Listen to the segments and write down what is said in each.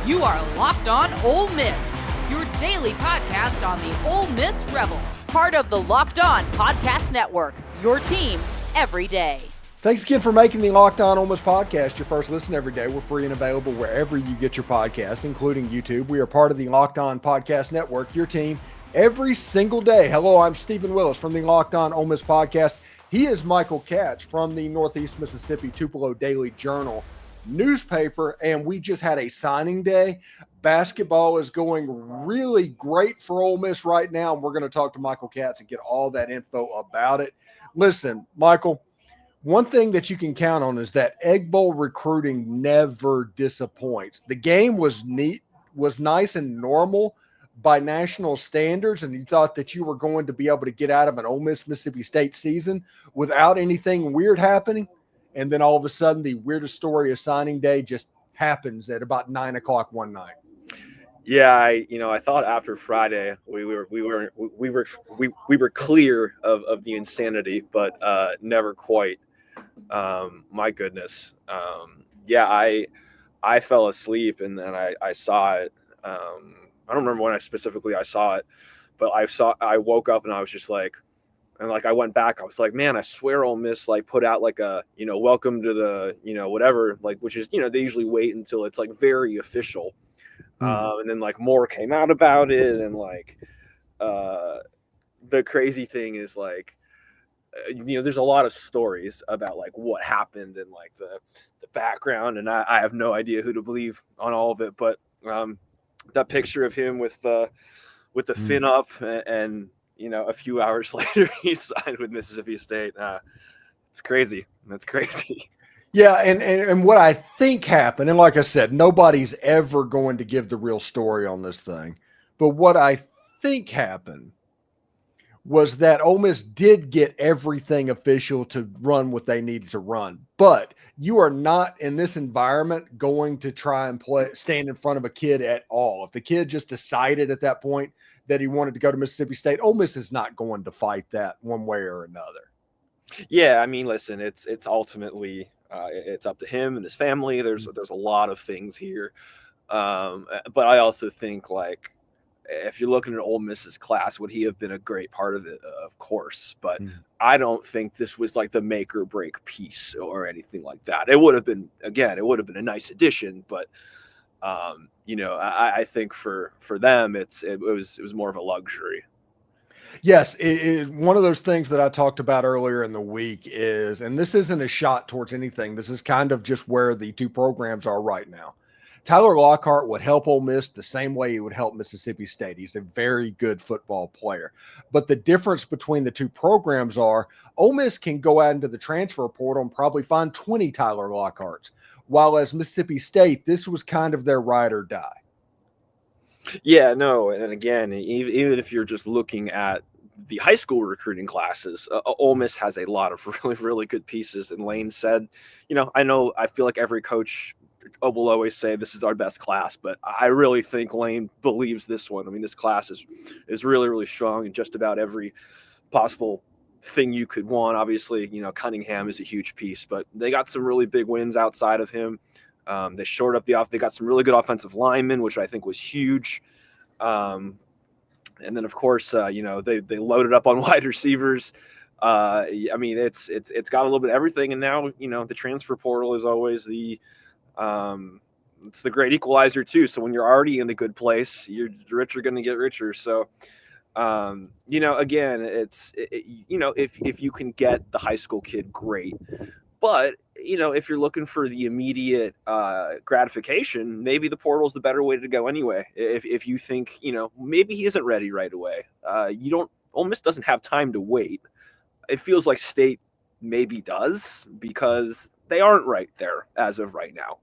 You are Locked On Ole Miss, your daily podcast on the Ole Miss Rebels. Part of the Locked On Podcast Network, your team every day. Thanks again for making the Locked On Ole Miss podcast your first listen every day. We're free and available wherever you get your podcast, including YouTube. We are part of the Locked On Podcast Network, your team every single day. Hello, I'm Steven Willis from the Locked On Ole Miss podcast. He is Michael Katz from the Northeast Mississippi Tupelo Daily Journal newspaper, and we just had a signing day. Basketball is going really great for Ole Miss right now, and we're going to talk to Michael Katz and get all that info about it. Listen, Michael, one thing that you can count on is that Egg Bowl recruiting never disappoints. The game was nice and normal by national standards, and you thought that you were going to be able to get out of an Ole Miss Mississippi State season without anything weird happening. And then all of a sudden, the weirdest story of signing day just happens at about 9 o'clock one night. Yeah, I thought after Friday we were clear of the insanity, but never quite. My goodness. I fell asleep and then I saw it. I don't remember when I saw it, but I woke up and I was just like, and I went back, I was like, man, I swear Ole Miss put out a, welcome to the, whatever, which is, they usually wait until it's very official. And then more came out about it. And the crazy thing is there's a lot of stories about what happened and the background. And I have no idea who to believe on all of it. But that picture of him with the fin up and a few hours later he signed with Mississippi State. It's crazy. That's crazy. Yeah, and what I think happened, and like I said, nobody's ever going to give the real story on this thing, but what I think happened was that Ole Miss did get everything official to run what they needed to run, but you are not in this environment going to try and stand in front of a kid at all. If the kid just decided at that point that he wanted to go to Mississippi State, Ole Miss is not going to fight that one way or another. Yeah, I mean, listen, it's ultimately it's up to him and his family. There's a lot of things here, but I also think if you're looking at Ole Miss's class, would he have been a great part of it? Of course, but I don't think this was the make or break piece or anything like that. It would have been a nice addition, but I think for them, it was more of a luxury. Yes, it is one of those things that I talked about earlier in the week is, and this isn't a shot towards anything. This is kind of just where the two programs are right now. Tyler Lockhart would help Ole Miss the same way he would help Mississippi State. He's a very good football player. But the difference between the two programs are Ole Miss can go out into the transfer portal and probably find 20 Tyler Lockharts, while as Mississippi State, this was kind of their ride or die. Yeah, no, and again, even if you're just looking at the high school recruiting classes, Ole Miss has a lot of really, really good pieces. And Lane said, I feel like every coach will always say this is our best class, but I really think Lane believes this one. I mean, this class is really, really strong in just about every possible thing you could want. Obviously, Cunningham is a huge piece, but they got some really big wins outside of him. They shored up they got some really good offensive linemen, which I think was huge. And then of course, they loaded up on wide receivers. I mean, it's got a little bit of everything. And now, the transfer portal is always it's the great equalizer too. So when you're already in a good place, the rich are going to get richer. So, again, if you can get the high school kid, great. But, if you're looking for the immediate gratification, maybe the portal is the better way to go anyway. If you think, maybe he isn't ready right away. Ole Miss doesn't have time to wait. It feels like State maybe does because they aren't right there as of right now.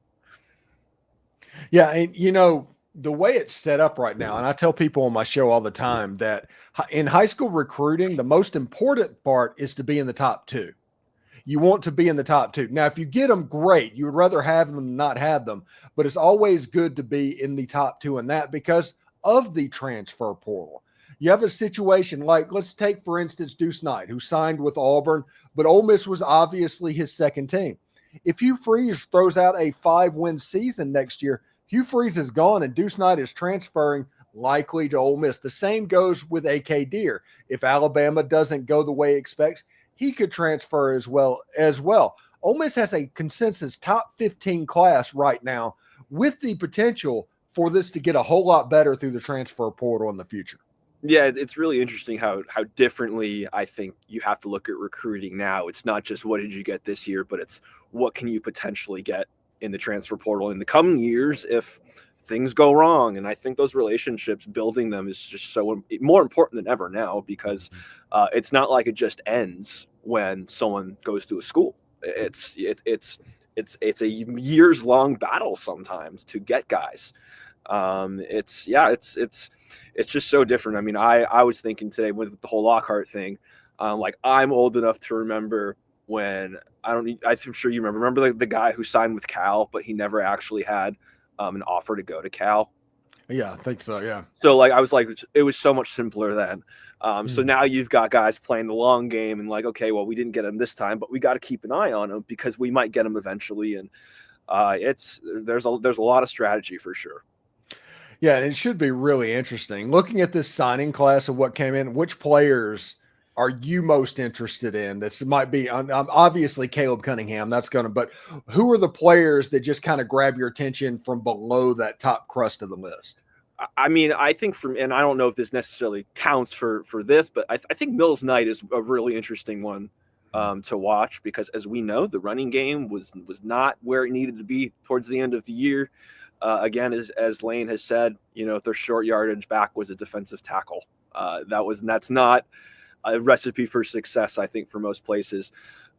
Yeah, and, the way it's set up right now, and I tell people on my show all the time that in high school recruiting, the most important part is to be in the top two. You want to be in the top two. Now, if you get them, great. You would rather have them than not have them. But it's always good to be in the top two in that because of the transfer portal. You have a situation let's take, for instance, Deuce Knight, who signed with Auburn, but Ole Miss was obviously his second team. If Hugh Freeze throws out a 5-win season next year, Hugh Freeze is gone, and Deuce Knight is transferring likely to Ole Miss. The same goes with A.K. Deer. If Alabama doesn't go the way it expects, he could transfer as well. Ole Miss has a consensus top 15 class right now with the potential for this to get a whole lot better through the transfer portal in the future. Yeah, it's really interesting how differently I think you have to look at recruiting now. It's not just what did you get this year, but it's what can you potentially get in the transfer portal in the coming years if things go wrong. And I think those relationships, building them is just so more important than ever now, because it's not like it just ends when someone goes to a school. It's a years long battle sometimes to get guys. It's just so different. I mean, I was thinking today with the whole Lockhart thing, like I'm old enough to remember when I'm sure you remember the guy who signed with Cal, but he never actually had an offer to go to Cal. Yeah, I think so. Yeah. So like, I was like, it was so much simpler then. So now you've got guys playing the long game and like, okay, well, we didn't get him this time, but we got to keep an eye on him because we might get him eventually. And there's a lot of strategy for sure. Yeah, and it should be really interesting. Looking at this signing class of what came in, which players are you most interested in? This might be obviously Caleb Cunningham. But who are the players that just kind of grab your attention from below that top crust of the list? I mean, I think and I don't know if this necessarily counts for this, but I think Mills Knight is a really interesting one to watch, because as we know, the running game was not where it needed to be towards the end of the year. Again, as Lane has said, their short yardage back was a defensive tackle. That's not a recipe for success, I think, for most places.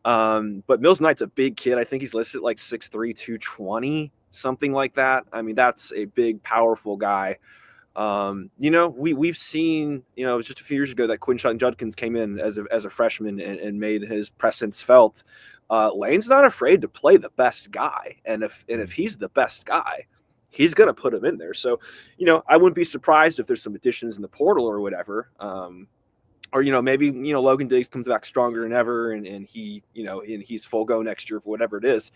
But Mills Knight's a big kid. I think he's listed like 6'3", 220, something like that. I mean, that's a big, powerful guy. We've seen, it was just a few years ago that Quinshon Judkins came in as a freshman and made his presence felt. Lane's not afraid to play the best guy. And if he's the best guy, he's going to put him in there. So, I wouldn't be surprised if there's some additions in the portal or whatever. Or, maybe, Logan Diggs comes back stronger than ever and he, and he's full go next year for whatever it is.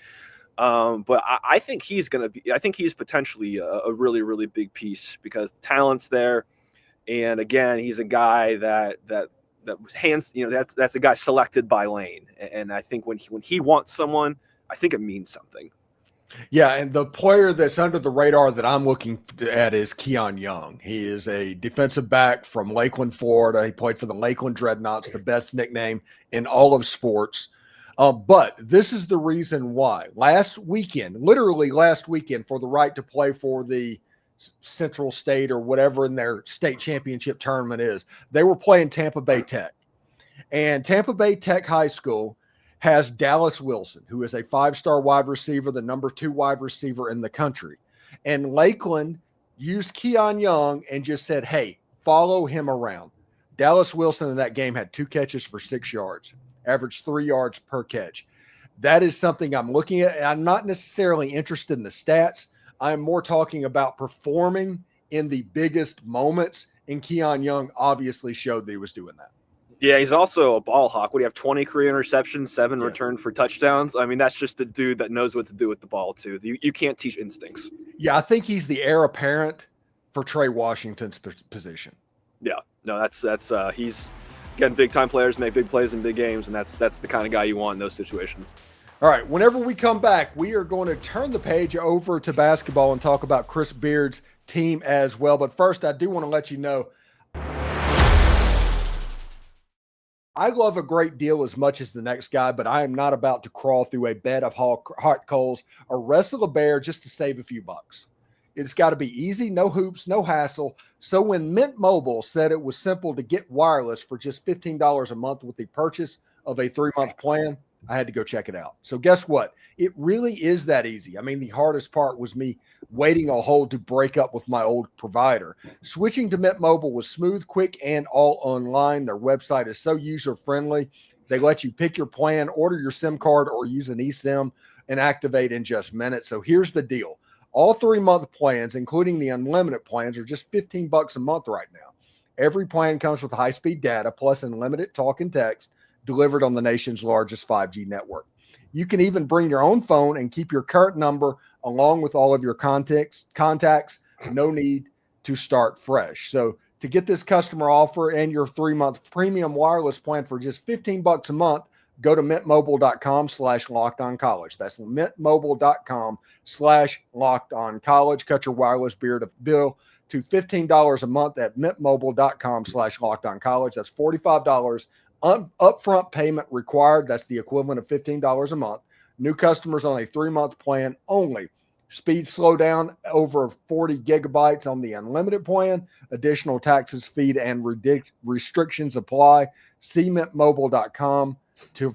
But I think he's potentially a really, really big piece because talent's there. And again, he's a guy that was hands, that's a guy selected by Lane. And I think when he wants someone, I think it means something. Yeah, and the player that's under the radar that I'm looking at is Keon Young. He is a defensive back from Lakeland, Florida. He played for the Lakeland Dreadnoughts, the best nickname in all of sports. But this is the reason why. Literally last weekend, for the right to play for the Central State or whatever in their state championship tournament is, they were playing Tampa Bay Tech. And Tampa Bay Tech High School has Dallas Wilson, who is a 5-star wide receiver, the number 2 wide receiver in the country. And Lakeland used Keon Young and just said, hey, follow him around. Dallas Wilson in that game had 2 catches for 6 yards, averaged 3 yards per catch. That is something I'm looking at. I'm not necessarily interested in the stats. I'm more talking about performing in the biggest moments. And Keon Young obviously showed that he was doing that. Yeah, he's also a ball hawk. What do you have? 20 career interceptions, 7 returned for touchdowns. I mean, that's just a dude that knows what to do with the ball, too. You can't teach instincts. Yeah, I think he's the heir apparent for Trey Washington's position. Yeah, no, that's he's, again, big-time players make big plays in big games, and that's the kind of guy you want in those situations. All right, whenever we come back, we are going to turn the page over to basketball and talk about Chris Beard's team as well. But first, I do want to let you know, I love a great deal as much as the next guy, but I am not about to crawl through a bed of hot coals or wrestle a bear just to save a few bucks. It's got to be easy, no hoops, no hassle. So when Mint Mobile said it was simple to get wireless for just $15 a month with the purchase of a 3-month plan, I had to go check it out. So guess what? It really is that easy. I mean, the hardest part was me waiting a hold to break up with my old provider. Switching to Mint Mobile was smooth, quick, and all online. Their website is so user-friendly. They let you pick your plan, order your SIM card, or use an eSIM and activate in just minutes. So here's the deal. All 3-month plans, including the unlimited plans, are just $15 a month right now. Every plan comes with high-speed data plus unlimited talk and text delivered on the nation's largest 5G network. You can even bring your own phone and keep your current number along with all of your contacts. No need to start fresh. So to get this customer offer and your 3-month premium wireless plan for just $15 a month, go to mintmobile.com/lockedoncollege. That's mintmobile.com/lockedoncollege. Cut your wireless bill to $15 a month at mintmobile.com/lockedoncollege. That's $45 upfront payment required. That's the equivalent of $15 a month. New customers on a 3-month plan only. Speed slow down over 40 gigabytes on the unlimited plan. Additional taxes, fee, and restrictions apply. See mintmobile.com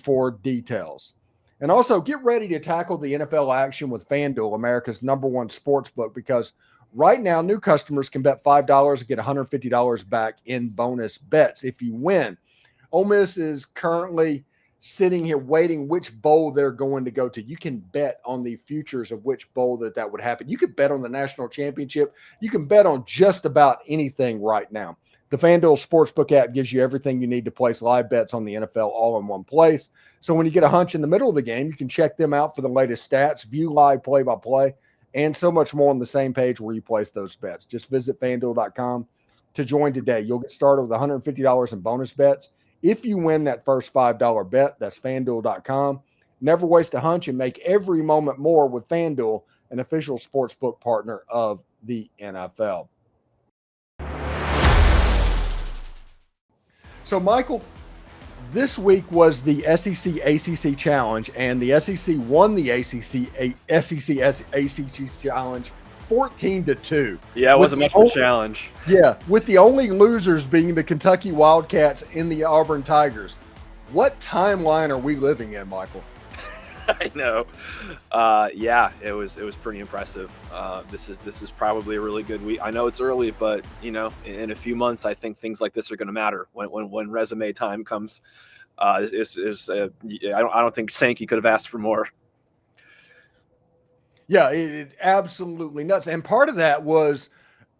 for details. And also get ready to tackle the NFL action with FanDuel, America's #1 sports book, because right now new customers can bet $5 and get $150 back in bonus bets if you win. Ole Miss is currently sitting here waiting which bowl they're going to go to. You can bet on the futures of which bowl that would happen. You could bet on the national championship. You can bet on just about anything right now. The FanDuel Sportsbook app gives you everything you need to place live bets on the NFL all in one place. So when you get a hunch in the middle of the game, you can check them out for the latest stats, view live play-by-play, and so much more on the same page where you place those bets. Just visit FanDuel.com to join today. You'll get started with $150 in bonus bets if you win that first $5 bet. That's FanDuel.com. Never waste a hunch and make every moment more with FanDuel, an official sportsbook partner of the NFL. So, Michael, this week was the SEC ACC Challenge, and the SEC won the SEC ACC Challenge 14-2. Yeah, it wasn't much of a challenge. Yeah, with the only losers being the Kentucky Wildcats and the Auburn Tigers. What timeline are we living in, Michael? I know. Yeah, it was pretty impressive. This is probably a really good week. I know it's early, but in a few months, I think things like this are going to matter when resume time comes. I don't think Sankey could have asked for more. Yeah, it's absolutely nuts. And part of that was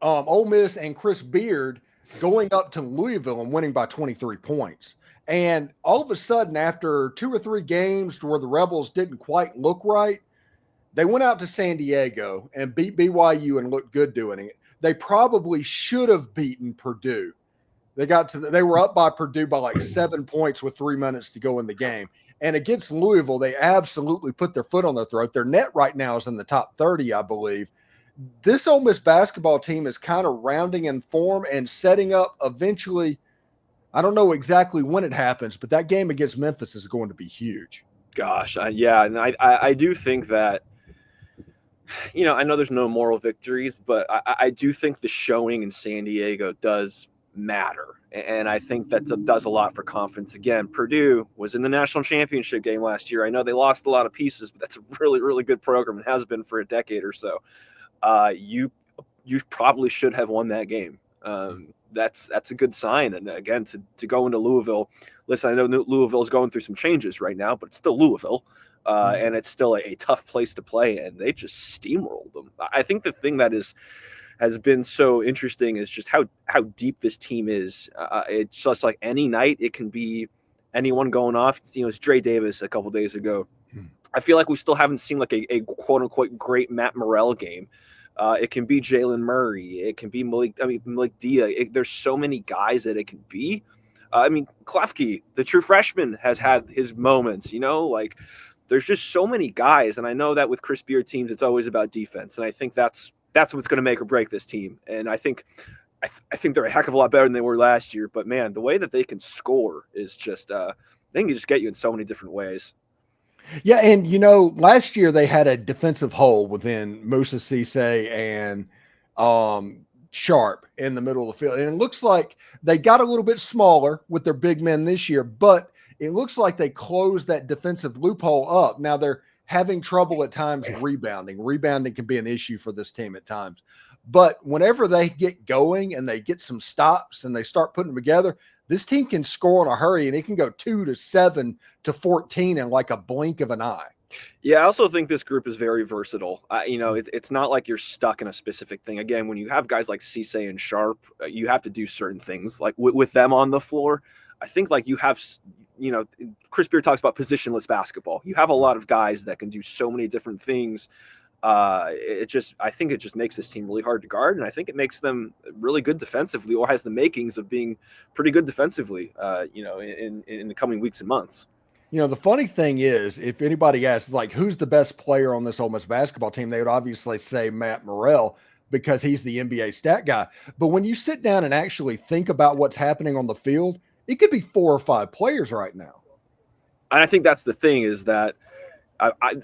Ole Miss and Chris Beard going up to Louisville and winning by 23 points. And all of a sudden, after 2 or 3 games where the Rebels didn't quite look right, they went out to San Diego and beat BYU and looked good doing it. They probably should have beaten Purdue. They were up by Purdue by like 7 points with 3 minutes to go in the game. And against Louisville, they absolutely put their foot on their throat. Their net right now is in the top 30, I believe. This Ole Miss basketball team is kind of rounding in form and setting up eventually. I don't know exactly when it happens, but that game against Memphis is going to be huge. Gosh, yeah, and I do think that, I know there's no moral victories, but I do think the showing in San Diego does matter, and I think that does a lot for confidence. Again, Purdue was in the national championship game last year. I know they lost a lot of pieces, but that's a really, really good program and has been for a decade or so. You probably should have won that game. That's a good sign. And again, to go into Louisville, listen, I know Louisville's going through some changes right now, but it's still Louisville, and it's still a tough place to play, and they just steamrolled them. I think the thing that has been so interesting is just how deep this team is. It's just like any night it can be anyone going off. It's Dre Davis a couple days ago. I feel like we still haven't seen like a quote unquote great Matt Morrell game. It can be Jalen Murray. It can be Malik Dia. There's so many guys that it can be. Klefke, the true freshman, has had his moments. There's just so many guys. And I know that with Chris Beard teams, it's always about defense. And I think that's what's going to make or break this team. And I think they're a heck of a lot better than they were last year. But, man, the way that they can score is just they can just get you in so many different ways. Yeah, and last year they had a defensive hole within Musa Cisse and Sharp in the middle of the field. And it looks like they got a little bit smaller with their big men this year, but it looks like they closed that defensive loophole up. Now they're having trouble at times rebounding. Rebounding can be an issue for this team at times. But whenever they get going and they get some stops and they start putting them together, this team can score in a hurry, and it can go 2 to 7 to 14 in like a blink of an eye. Yeah, I also think this group is very versatile. It's not like you're stuck in a specific thing. Again, when you have guys like Cisse and Sharp, you have to do certain things. Like with them on the floor, I think like you have, Chris Beard talks about positionless basketball. You have a lot of guys that can do so many different things. I think it just makes this team really hard to guard, and I think it makes them really good defensively, or has the makings of being pretty good defensively, in the coming weeks and months. The funny thing is, if anybody asks, like, who's the best player on this Ole Miss basketball team, they would obviously say Matt Morrell because he's the NBA stat guy. But when you sit down and actually think about what's happening on the field, it could be 4 or 5 players right now. And I think that's the thing is that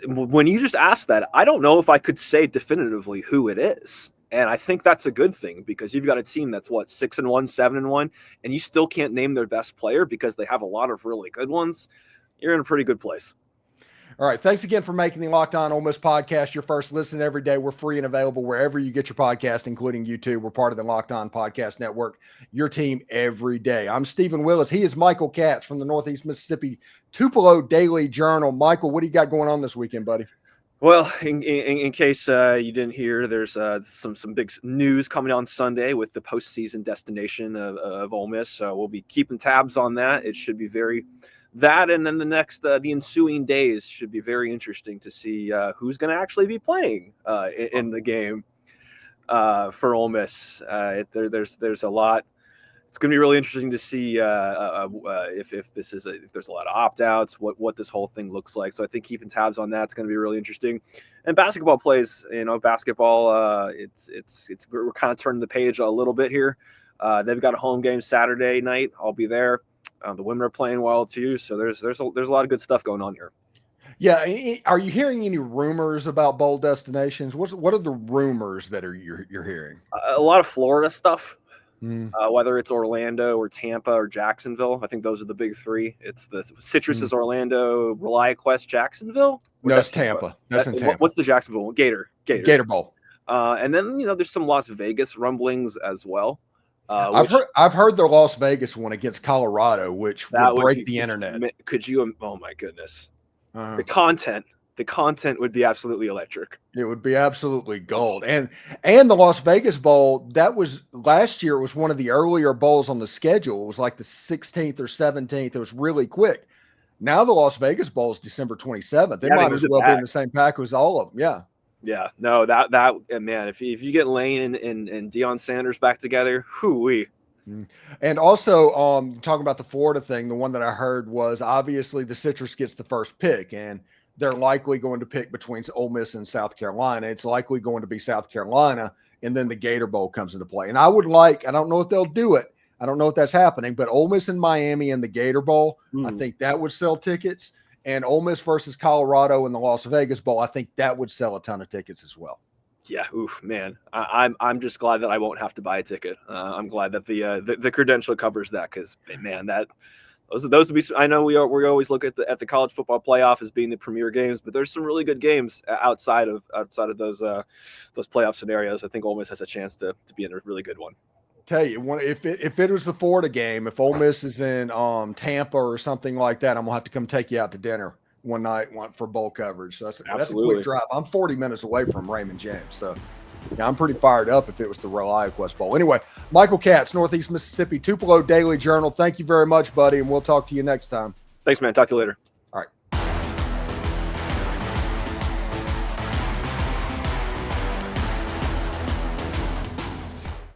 when you just asked that, I don't know if I could say definitively who it is. And I think that's a good thing because you've got a team that's 6-1, 7-1, and you still can't name their best player because they have a lot of really good ones. You're in a pretty good place. All right. Thanks again for making the Locked On Ole Miss podcast your first listen every day. We're free and available wherever you get your podcast, including YouTube. We're part of the Locked On Podcast Network, your team every day. I'm Steven Willis. He is Michael Katz from the Northeast Mississippi Tupelo Daily Journal. Michael, what do you got going on this weekend, buddy? Well, in case you didn't hear, there's some big news coming on Sunday with the postseason destination of Ole Miss. So we'll be keeping tabs on that. It should be and then the ensuing days should be very interesting to see who's going to actually be playing in the game for Ole Miss. There's a lot. It's going to be really interesting to see if there's a lot of opt-outs, what this whole thing looks like. So I think keeping tabs on that's going to be really interesting. And basketball plays, basketball, we're kind of turning the page a little bit here. They've got a home game Saturday night. I'll be there. The women are playing well too, so there's a lot of good stuff going on here. Yeah, are you hearing any rumors about bowl destinations? What are the rumors that you're hearing? A lot of Florida stuff, whether it's Orlando or Tampa or Jacksonville. I think those are the big three. It's the Citrus is Orlando, ReliaQuest, Jacksonville. No, that's Tampa. That's in Tampa. What's the Jacksonville one? Gator Bowl. And then there's some Las Vegas rumblings as well. I've heard the Las Vegas one against Colorado, which would break the internet. Could you? Oh my goodness, the content would be absolutely electric. It would be absolutely gold. And the Las Vegas Bowl, that was last year. It was one of the earlier bowls on the schedule. It was like the 16th or 17th. It was really quick. Now the Las Vegas Bowl is December 27th. They might as well be in the same pack as all of them. Yeah. Yeah, no, that man, if you get Lane and Deion Sanders back together, hoo-wee. And also, talking about the Florida thing, the one that I heard was obviously the Citrus gets the first pick, and they're likely going to pick between Ole Miss and South Carolina. It's likely going to be South Carolina, and then the Gator Bowl comes into play. And I don't know if they'll do it. I don't know if that's happening, but Ole Miss and Miami and the Gator Bowl, I think that would sell tickets. And Ole Miss versus Colorado in the Las Vegas Bowl, I think that would sell a ton of tickets as well. Yeah, oof, man. I'm just glad that I won't have to buy a ticket. I'm glad that the credential covers that because, man, those would be. I know we always look at the college football playoff as being the premier games, but there's some really good games outside of those playoff scenarios. I think Ole Miss has a chance to be in a really good one. Tell you, if it was the Florida game, if Ole Miss is in Tampa or something like that, I'm gonna have to come take you out to dinner one night for bowl coverage. So that's a quick drive. I'm 40 minutes away from Raymond James, so yeah, I'm pretty fired up if it was the ReliaQuest Bowl. Anyway, Michael Katz, Northeast Mississippi Tupelo Daily Journal. Thank you very much, buddy, and we'll talk to you next time. Thanks, man. Talk to you later.